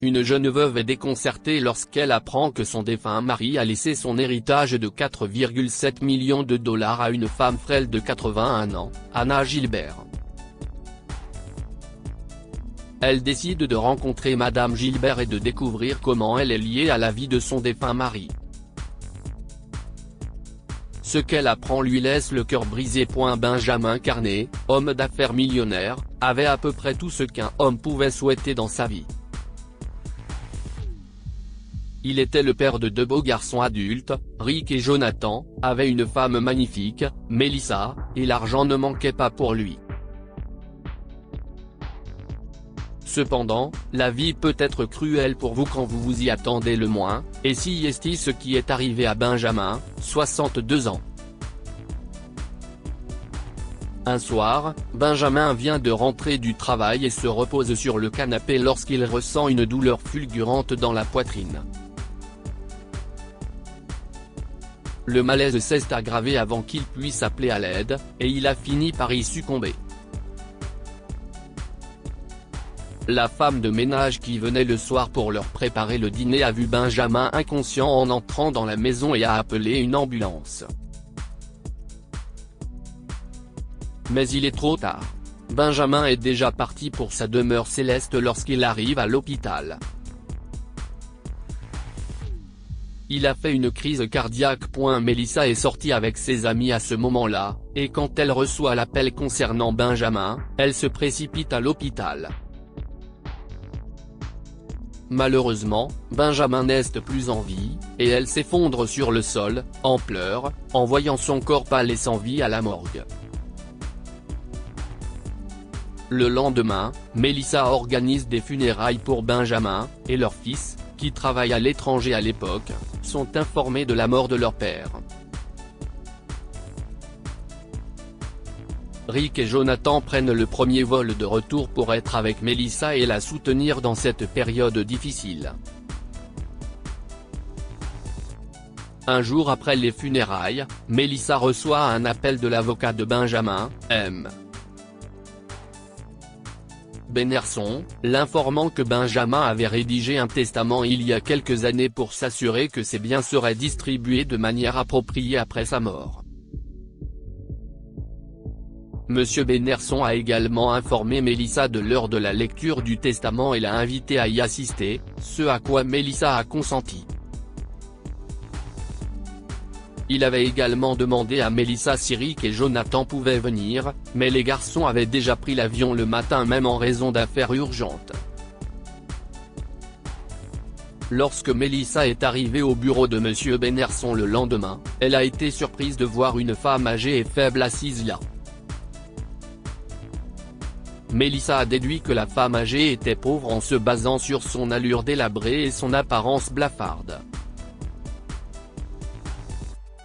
une jeune veuve est déconcertée lorsqu'elle apprend que son défunt mari a laissé son héritage de 4,7 millions de dollars à une femme frêle de 81 ans, Anna Gilbert. Elle décide de rencontrer Madame Gilbert et de découvrir comment elle est liée à la vie de son défunt mari. Ce qu'elle apprend lui laisse le cœur brisé. Benjamin Carnet, homme d'affaires millionnaire, avait à peu près tout ce qu'un homme pouvait souhaiter dans sa vie. Il était le père de deux beaux garçons adultes, Rick et Jonathan, avait une femme magnifique, Melissa, et l'argent ne manquait pas pour lui. Cependant, la vie peut être cruelle pour vous quand vous vous y attendez le moins, et si est ce qui est arrivé à Benjamin, 62 ans. Un soir, Benjamin vient de rentrer du travail et se repose sur le canapé lorsqu'il ressent une douleur fulgurante dans la poitrine. Le malaise s'est aggravé avant qu'il puisse appeler à l'aide, et il a fini par y succomber. La femme de ménage qui venait le soir pour leur préparer le dîner a vu Benjamin inconscient en entrant dans la maison et a appelé une ambulance. Mais il est trop tard. Benjamin est déjà parti pour sa demeure céleste lorsqu'il arrive à l'hôpital. Il a fait une crise cardiaque. Melissa est sortie avec ses amis à ce moment-là, et quand elle reçoit l'appel concernant Benjamin, elle se précipite à l'hôpital. Malheureusement, Benjamin n'est plus en vie, et elle s'effondre sur le sol, en pleurs, en voyant son corps pâle et sans vie à la morgue. Le lendemain, Melissa organise des funérailles pour Benjamin, et leur fils, qui travaille à l'étranger à l'époque, sont informés de la mort de leur père. Rick et Jonathan prennent le premier vol de retour pour être avec Melissa et la soutenir dans cette période difficile. Un jour après les funérailles, Melissa reçoit un appel de l'avocat de Benjamin, M. Benerson, l'informant que Benjamin avait rédigé un testament il y a quelques années pour s'assurer que ses biens seraient distribués de manière appropriée après sa mort. Monsieur Benerson a également informé Melissa de l'heure de la lecture du testament et l'a invitée à y assister, ce à quoi Melissa a consenti. Il avait également demandé à Melissa si Rick et Jonathan pouvaient venir, mais les garçons avaient déjà pris l'avion le matin même en raison d'affaires urgentes. Lorsque Melissa est arrivée au bureau de Monsieur Benerson le lendemain, elle a été surprise de voir une femme âgée et faible assise là. Melissa a déduit que la femme âgée était pauvre en se basant sur son allure délabrée et son apparence blafarde.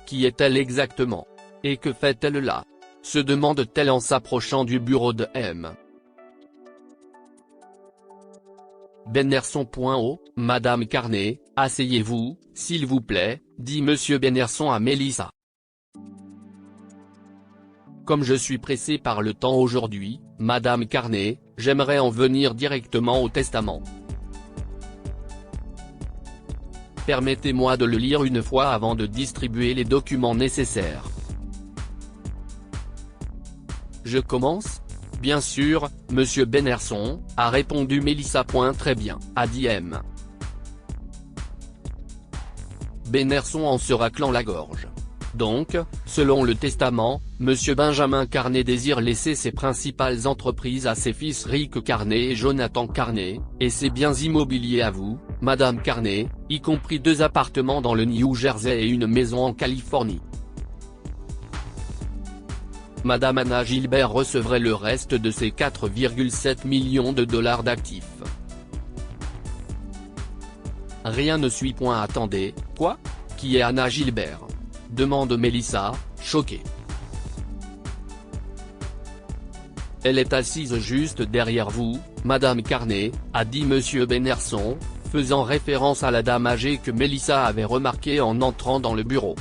Qui est-elle exactement? Et que fait-elle là? Se demande-t-elle en s'approchant du bureau de M. Benerson. Oh, Madame Carnet, asseyez-vous, s'il vous plaît, dit Monsieur Benerson à Melissa. Comme je suis pressé par le temps aujourd'hui, Madame Carnet, j'aimerais en venir directement au testament. Permettez-moi de le lire une fois avant de distribuer les documents nécessaires. Je commence? Bien sûr, Monsieur Benerson, a répondu Melissa. Très bien, a dit M. Benerson en se raclant la gorge. Donc, selon le testament, Monsieur Benjamin Carnet désire laisser ses principales entreprises à ses fils Rick Carnet et Jonathan Carnet, et ses biens immobiliers à vous, Madame Carnet, y compris 2 appartements dans le New Jersey et une maison en Californie. Madame Anna Gilbert recevrait le reste de ses 4,7 millions de dollars d'actifs. Rien ne suit. Attendez, quoi? Qui est Anna Gilbert? Demande Melissa, choquée. Elle est assise juste derrière vous, Madame Carnet, a dit Monsieur Benerson, faisant référence à la dame âgée que Melissa avait remarquée en entrant dans le bureau.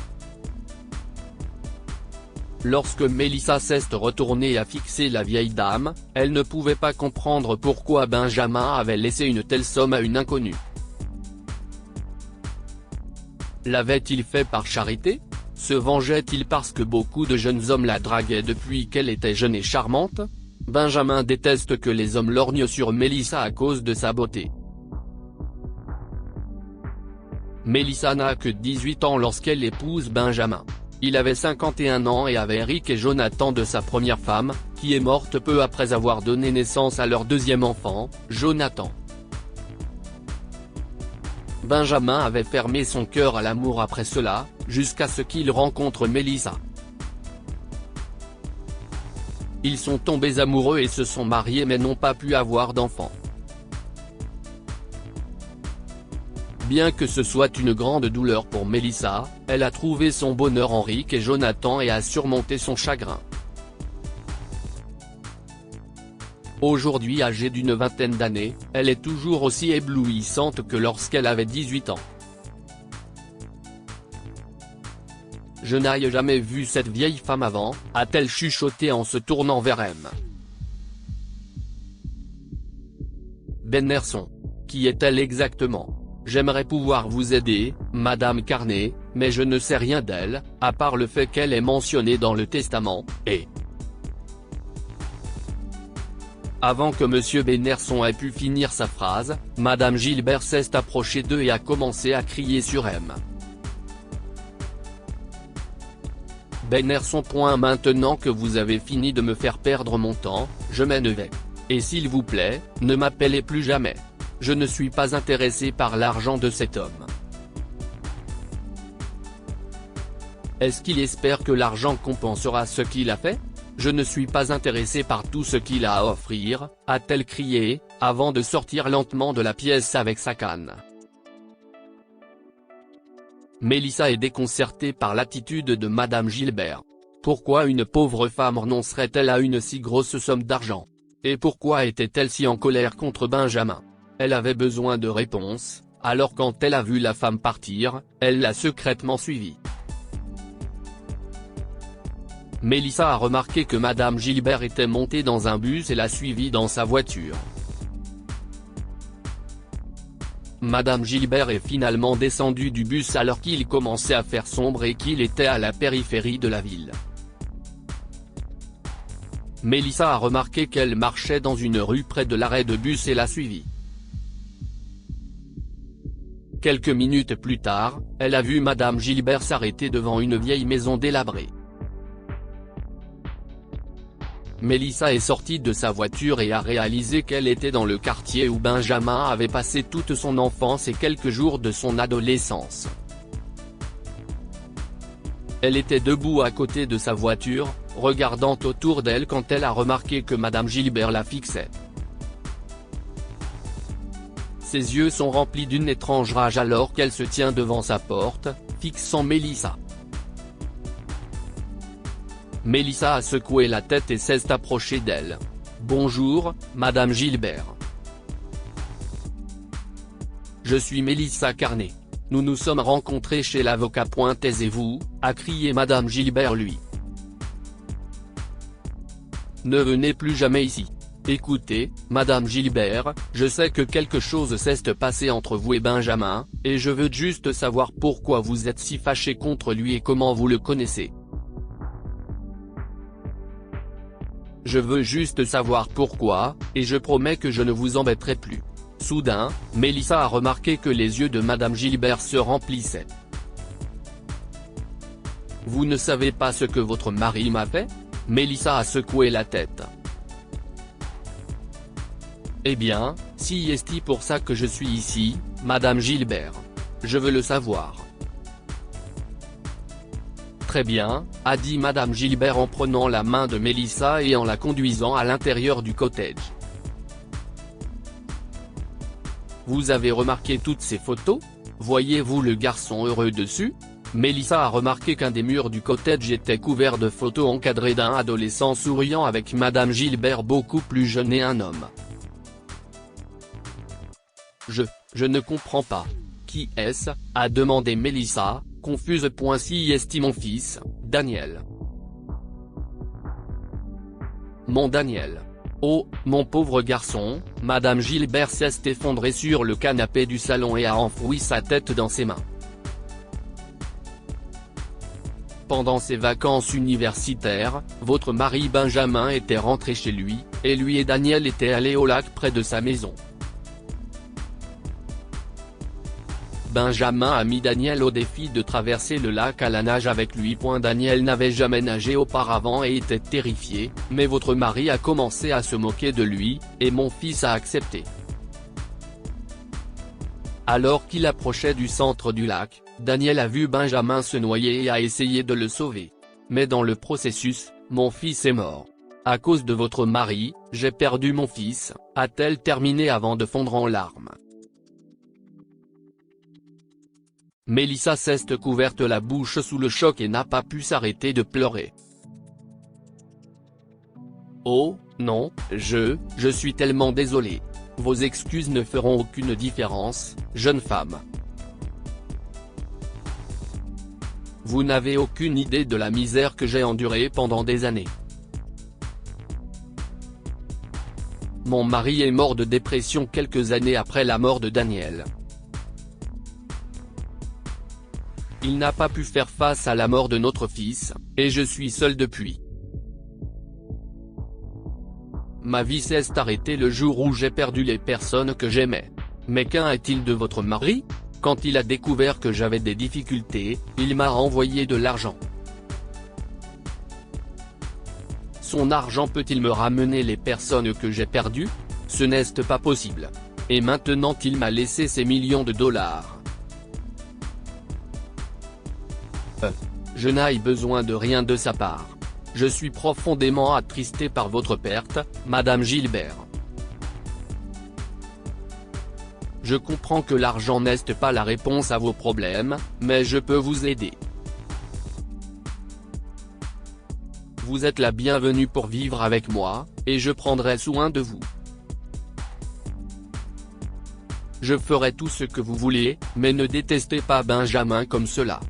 Lorsque Mélissa s'est retournée et a fixé la vieille dame, elle ne pouvait pas comprendre pourquoi Benjamin avait laissé une telle somme à une inconnue. L'avait-il fait par charité? Se vengeait-il parce que beaucoup de jeunes hommes la draguaient depuis qu'elle était jeune et charmante? Benjamin déteste que les hommes lorgnent sur Mélissa à cause de sa beauté. Mélissa n'a que 18 ans lorsqu'elle épouse Benjamin. Il avait 51 ans et avait Rick et Jonathan de sa première femme, qui est morte peu après avoir donné naissance à leur deuxième enfant, Jonathan. Benjamin avait fermé son cœur à l'amour après cela, jusqu'à ce qu'il rencontre Mélissa. Ils sont tombés amoureux et se sont mariés mais n'ont pas pu avoir d'enfants. Bien que ce soit une grande douleur pour Mélissa, elle a trouvé son bonheur en Rick et Jonathan et a surmonté son chagrin. Aujourd'hui âgée d'une vingtaine d'années, elle est toujours aussi éblouissante que lorsqu'elle avait 18 ans. Je n'ai jamais vu cette vieille femme avant, a-t-elle chuchoté en se tournant vers M. Bennerson. Qui est-elle exactement? J'aimerais pouvoir vous aider, Madame Carnet, mais je ne sais rien d'elle, à part le fait qu'elle est mentionnée dans le testament, et… Avant que Monsieur Bennerson ait pu finir sa phrase, Madame Gilbert s'est approchée d'eux et a commencé à crier sur M. Bennerson. Maintenant que vous avez fini de me faire perdre mon temps, je m'en vais. Et s'il vous plaît, ne m'appelez plus jamais. Je ne suis pas intéressé par l'argent de cet homme. Est-ce qu'il espère que l'argent compensera ce qu'il a fait? Je ne suis pas intéressé par tout ce qu'il a à offrir, a-t-elle crié, avant de sortir lentement de la pièce avec sa canne. Mélissa est déconcertée par l'attitude de Madame Gilbert. Pourquoi une pauvre femme renoncerait-elle à une si grosse somme d'argent? Et pourquoi était-elle si en colère contre Benjamin? Elle avait besoin de réponses, alors quand elle a vu la femme partir, elle l'a secrètement suivie. Mélissa a remarqué que Madame Gilbert était montée dans un bus et l'a suivie dans sa voiture. Madame Gilbert est finalement descendue du bus alors qu'il commençait à faire sombre et qu'il était à la périphérie de la ville. Mélissa a remarqué qu'elle marchait dans une rue près de l'arrêt de bus et l'a suivie. Quelques minutes plus tard, elle a vu Madame Gilbert s'arrêter devant une vieille maison délabrée. Mélissa est sortie de sa voiture et a réalisé qu'elle était dans le quartier où Benjamin avait passé toute son enfance et quelques jours de son adolescence. Elle était debout à côté de sa voiture, regardant autour d'elle quand elle a remarqué que Madame Gilbert la fixait. Ses yeux sont remplis d'une étrange rage alors qu'elle se tient devant sa porte, fixant Mélissa. Mélissa a secoué la tête et s'est approchée d'elle. « Bonjour, Madame Gilbert. Je suis Mélissa Carnet. Nous nous sommes rencontrés chez l'avocat. Taisez-vous » a crié Madame Gilbert lui. « Ne venez plus jamais ici. Écoutez, Madame Gilbert, je sais que quelque chose s'est passé entre vous et Benjamin, et je veux juste savoir pourquoi vous êtes si fâchée contre lui et comment vous le connaissez. Je veux juste savoir pourquoi, et je promets que je ne vous embêterai plus. » Soudain, Mélissa a remarqué que les yeux de Madame Gilbert se remplissaient. « Vous ne savez pas ce que votre mari m'a fait ?» Mélissa a secoué la tête. « Eh bien, si est-il pour ça que je suis ici, Madame Gilbert. Je veux le savoir. » Très bien, a dit Madame Gilbert en prenant la main de Mélissa et en la conduisant à l'intérieur du cottage. Vous avez remarqué toutes ces photos? Voyez-vous le garçon heureux dessus? Mélissa a remarqué qu'un des murs du cottage était couvert de photos encadrées d'un adolescent souriant avec Madame Gilbert beaucoup plus jeune et un homme. Je ne comprends pas. Qui est-ce? A demandé Mélissa, confuse. Si est mon fils, Daniel. mon Daniel. Oh, mon pauvre garçon, Madame Gilbert s'est effondrée sur le canapé du salon et a enfoui sa tête dans ses mains. Pendant ses vacances universitaires, votre mari Benjamin était rentré chez lui, et lui et Daniel étaient allés au lac près de sa maison. Benjamin a mis Daniel au défi de traverser le lac à la nage avec lui. Daniel n'avait jamais nagé auparavant et était terrifié, mais votre mari a commencé à se moquer de lui, et mon fils a accepté. Alors qu'il approchait du centre du lac, Daniel a vu Benjamin se noyer et a essayé de le sauver. Mais dans le processus, mon fils est mort. À cause de votre mari, j'ai perdu mon fils, a-t-elle terminé avant de fondre en larmes. Mélissa s'est couverte la bouche sous le choc et n'a pas pu s'arrêter de pleurer. Oh, non, je suis tellement désolée. Vos excuses ne feront aucune différence, jeune femme. Vous n'avez aucune idée de la misère que j'ai endurée pendant des années. Mon mari est mort de dépression quelques années après la mort de Daniel. Il n'a pas pu faire face à la mort de notre fils, et je suis seule depuis. Ma vie s'est arrêtée le jour où j'ai perdu les personnes que j'aimais. Mais qu'en est-il de votre mari? Quand il a découvert que j'avais des difficultés, il m'a envoyé de l'argent. Son argent peut-il me ramener les personnes que j'ai perdues? Ce n'est pas possible. Et maintenant il m'a laissé ces millions de dollars. Je n'ai besoin de rien de sa part. Je suis profondément attristée par votre perte, Madame Gilbert. Je comprends que l'argent n'est pas la réponse à vos problèmes, mais je peux vous aider. Vous êtes la bienvenue pour vivre avec moi, et je prendrai soin de vous. Je ferai tout ce que vous voulez, mais ne détestez pas Benjamin comme cela.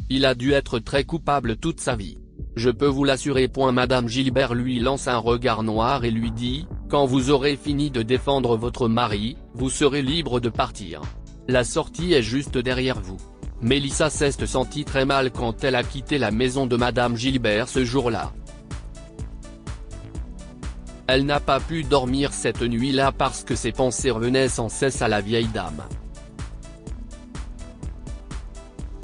Il a dû être très coupable toute sa vie. Je peux vous l'assurer. Madame Gilbert lui lance un regard noir et lui dit, quand vous aurez fini de défendre votre mari, vous serez libre de partir. La sortie est juste derrière vous. Mélissa s'est sentie très mal quand elle a quitté la maison de Madame Gilbert ce jour-là. Elle n'a pas pu dormir cette nuit-là parce que ses pensées revenaient sans cesse à la vieille dame.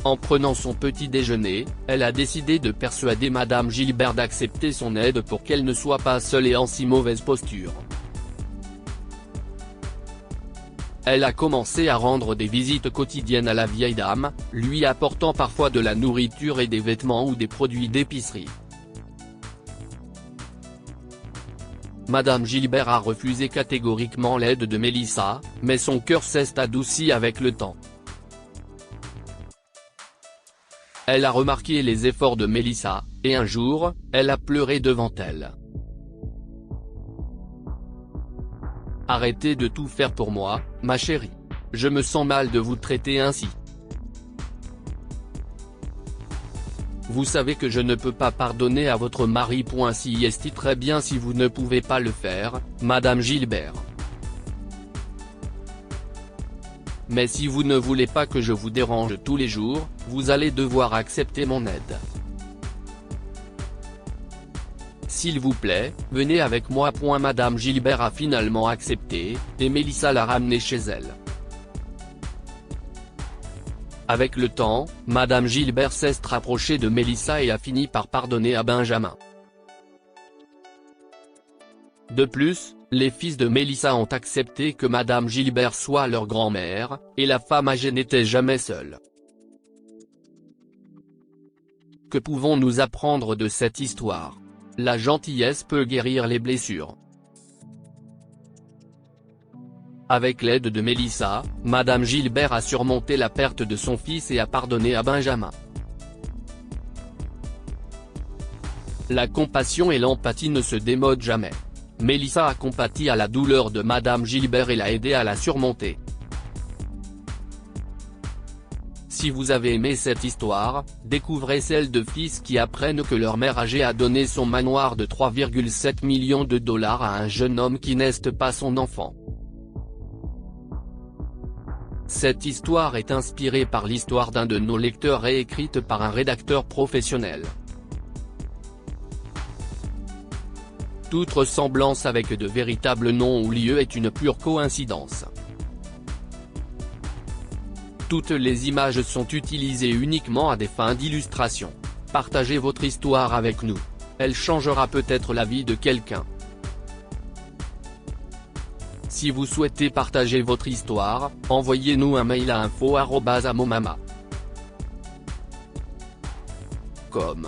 En prenant son petit déjeuner, elle a décidé de persuader Madame Gilbert d'accepter son aide pour qu'elle ne soit pas seule et en si mauvaise posture. Elle a commencé à rendre des visites quotidiennes à la vieille dame, lui apportant parfois de la nourriture et des vêtements ou des produits d'épicerie. Madame Gilbert a refusé catégoriquement l'aide de Mélissa, mais son cœur s'est adouci avec le temps. Elle a remarqué les efforts de Mélissa, et un jour, elle a pleuré devant elle. Arrêtez de tout faire pour moi, ma chérie. Je me sens mal de vous traiter ainsi. Vous savez que je ne peux pas pardonner à votre mari. Si est très bien si vous ne pouvez pas le faire, Madame Gilbert. Mais si vous ne voulez pas que je vous dérange tous les jours, vous allez devoir accepter mon aide. S'il vous plaît, venez avec moi. Madame Gilbert a finalement accepté, et Mélissa l'a ramenée chez elle. Avec le temps, Madame Gilbert s'est rapprochée de Mélissa et a fini par pardonner à Benjamin. De plus, les fils de Mélissa ont accepté que Madame Gilbert soit leur grand-mère, et la femme âgée n'était jamais seule. Que pouvons-nous apprendre de cette histoire? La gentillesse peut guérir les blessures. Avec l'aide de Mélissa, Madame Gilbert a surmonté la perte de son fils et a pardonné à Benjamin. La compassion et l'empathie ne se démodent jamais. Mélissa a compati à la douleur de Madame Gilbert et l'a aidé à la surmonter. Si vous avez aimé cette histoire, découvrez celle de fils qui apprennent que leur mère âgée a donné son manoir de 3,7 millions de dollars à un jeune homme qui n'est pas son enfant. Cette histoire est inspirée par l'histoire d'un de nos lecteurs et écrite par un rédacteur professionnel. Toute ressemblance avec de véritables noms ou lieux est une pure coïncidence. Toutes les images sont utilisées uniquement à des fins d'illustration. Partagez votre histoire avec nous. Elle changera peut-être la vie de quelqu'un. Si vous souhaitez partager votre histoire, envoyez-nous un mail à info@amomama.com.